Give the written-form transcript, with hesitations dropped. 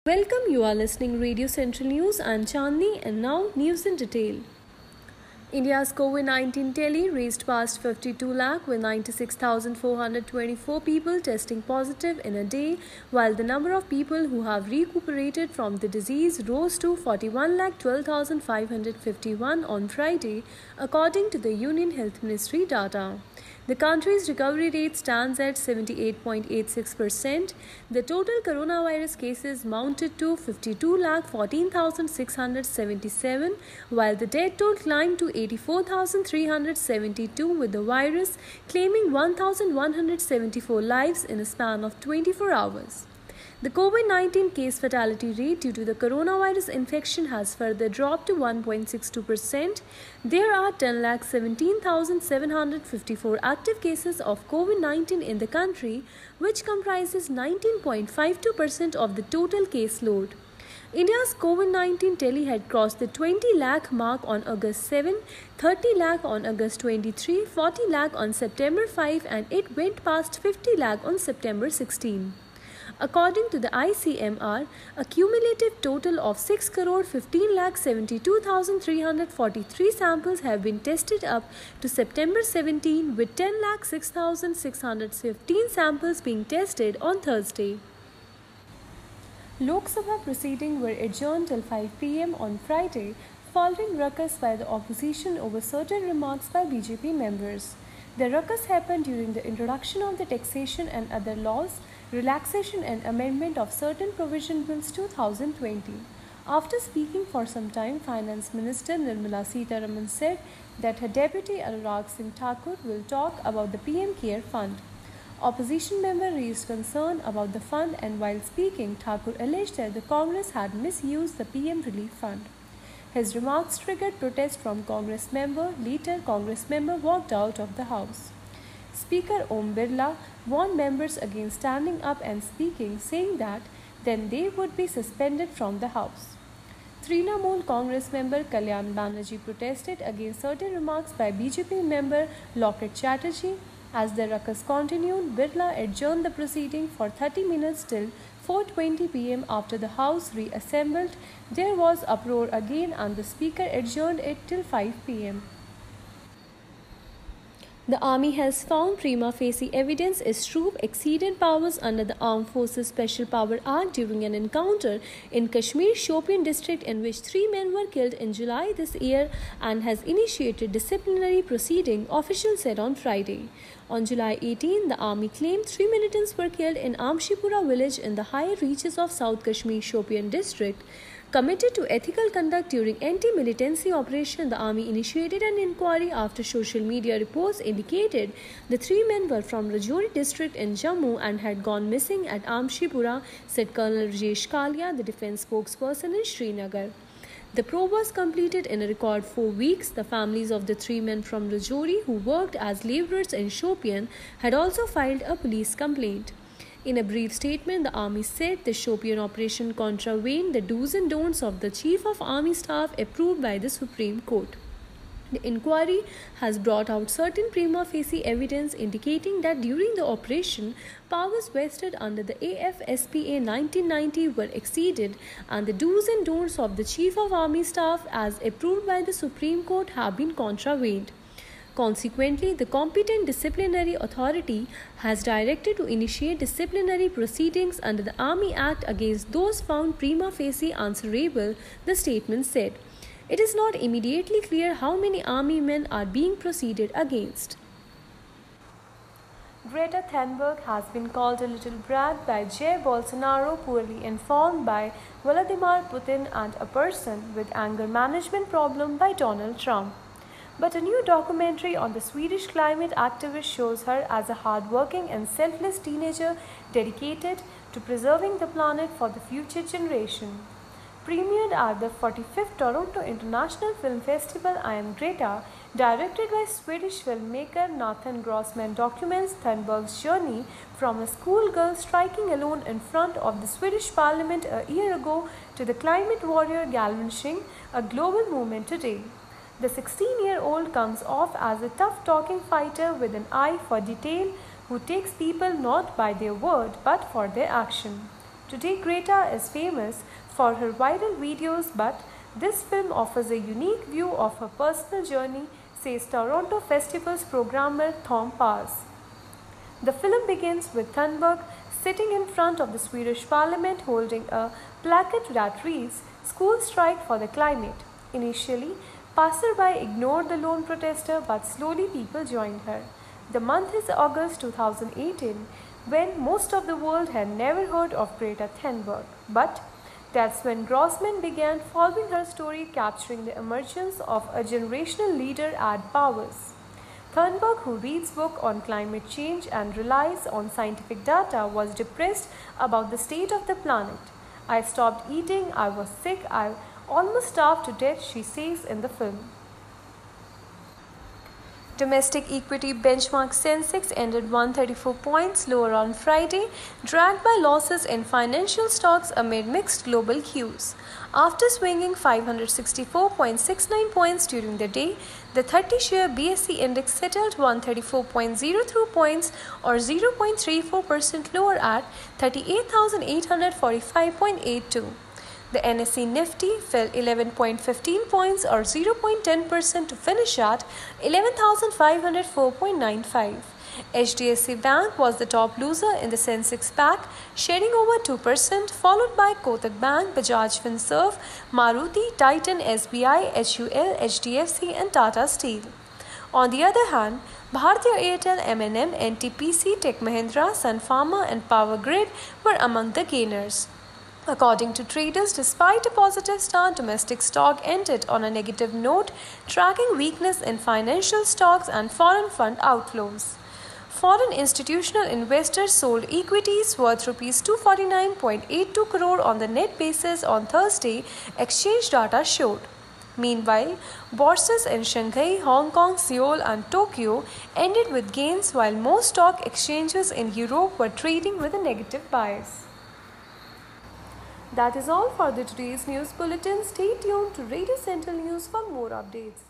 Welcome, you are listening Radio Central News. I'm Chandni and now news in detail. India's COVID-19 tally raised past 52 lakh with 96,424 people testing positive in a day, while the number of people who have recuperated from the disease rose to 41 lakh 12,551 on Friday, according to the Union Health Ministry data. The country's recovery rate stands at 78.86%. The total coronavirus cases mounted to 52,14,677, while the death toll climbed to 84,372, with the virus claiming 1,174 lives in a span of 24 hours. The COVID-19 case fatality rate due to the coronavirus infection has further dropped to 1.62%. There are 10,17,754 active cases of COVID-19 in the country, which comprises 19.52% of the total caseload. India's COVID-19 tally had crossed the 20 lakh mark on August 7, 30 lakh on August 23, 40 lakh on September 5, and it went past 50 lakh on September 16. According to the ICMR, a cumulative total of 6,15,72,343 samples have been tested up to September 17, with 10,06,615 samples being tested on Thursday. Lok Sabha proceedings were adjourned till 5 p.m. on Friday, following ruckus by the opposition over certain remarks by BJP members. The ruckus happened during the introduction of the Taxation and Other Laws, Relaxation and Amendment of Certain Provision Bills 2020. After speaking for some time, Finance Minister Nirmala Sitharaman said that her deputy Anurag Singh Thakur will talk about the PM Care Fund. Opposition member raised concern about the fund, and while speaking, Thakur alleged that the Congress had misused the PM Relief Fund. His remarks triggered protest from Congress member. Later, Congress member walked out of the House. Speaker Om Birla warned members against standing up and speaking, saying that then they would be suspended from the House. Trinamool Congress member Kalyan Banerjee protested against certain remarks by BJP member Loket Chatterjee. As the ruckus continued, Birla adjourned the proceeding for 30 minutes till 4:20 p.m. After the House reassembled, there was uproar again and the Speaker adjourned it till 5 p.m. The Army has found prima facie evidence its troop exceeded powers under the Armed Forces Special Power Act during an encounter in Kashmir Shopian district in which 3 men were killed in July this year, and has initiated disciplinary proceeding, officials said on Friday. On July 18, the Army claimed 3 militants were killed in Amshipura village in the higher reaches of South Kashmir Shopian district. Committed to ethical conduct during anti-militancy operation, the Army initiated an inquiry after social media reports indicated the 3 men were from Rajouri district in Jammu and had gone missing at Amshipura, said Colonel Rajesh Kalia, the defense spokesperson in Srinagar. The probe was completed in a record 4 weeks. The families of the 3 men from Rajouri who worked as labourers in Shopian had also filed a police complaint. In a brief statement, the Army said the Shopian operation contravened the do's and don'ts of the Chief of Army Staff approved by the Supreme Court. The inquiry has brought out certain prima facie evidence indicating that during the operation, powers vested under the AFSPA 1990 were exceeded, and the do's and don'ts of the Chief of Army Staff as approved by the Supreme Court have been contravened. Consequently, the competent disciplinary authority has directed to initiate disciplinary proceedings under the Army Act against those found prima facie answerable, the statement said. It is not immediately clear how many army men are being proceeded against. Greta Thunberg has been called a little brat by Jair Bolsonaro, poorly informed by Vladimir Putin, and a person with anger management problem by Donald Trump. But a new documentary on the Swedish climate activist shows her as a hard-working and selfless teenager dedicated to preserving the planet for the future generation. Premiered at the 45th Toronto International Film Festival, I Am Greta, directed by Swedish filmmaker Nathan Grossman, documents Thunberg's journey from a schoolgirl striking alone in front of the Swedish Parliament a year ago to the climate warrior galvanizing a global movement today. The 16-year-old comes off as a tough-talking fighter with an eye for detail who takes people not by their word but for their action. Today, Greta is famous for her viral videos, but this film offers a unique view of her personal journey, says Toronto Festival's programmer Tom Paz. The film begins with Thunberg sitting in front of the Swedish parliament holding a placard that reads, "School strike for the climate." Initially, passerby ignored the lone protester, but slowly people joined her. The month is August 2018, when most of the world had never heard of Greta Thunberg. But that's when Grossman began following her story, capturing the emergence of a generational leader at Powers. Thunberg, who reads books on climate change and relies on scientific data, was depressed about the state of the planet. "I stopped eating, I was sick, I almost starved to death," she says in the film. Domestic equity benchmark Sensex ended 134 points lower on Friday, dragged by losses in financial stocks amid mixed global cues. After swinging 564.69 points during the day, the 30-share BSE index settled 134.02 points or 0.34% lower at 38,845.82. The NSE Nifty fell 11.15 points or 0.10% to finish at 11,504.95. HDFC Bank was the top loser in the Sensex pack, shedding over 2%, followed by Kotak Bank, Bajaj Finserv, Maruti, Titan, SBI, HUL, HDFC and Tata Steel. On the other hand, Bhartiya Airtel, M&M, NTPC, Tech Mahindra, Sun Pharma and Power Grid were among the gainers. According to traders, despite a positive start, domestic stock ended on a negative note, tracking weakness in financial stocks and foreign fund outflows. Foreign institutional investors sold equities worth Rs 249.82 crore on the net basis on Thursday, exchange data showed. Meanwhile, bourses in Shanghai, Hong Kong, Seoul and Tokyo ended with gains, while most stock exchanges in Europe were trading with a negative bias. That is all for today's news bulletin. Stay tuned to Radio Central News for more updates.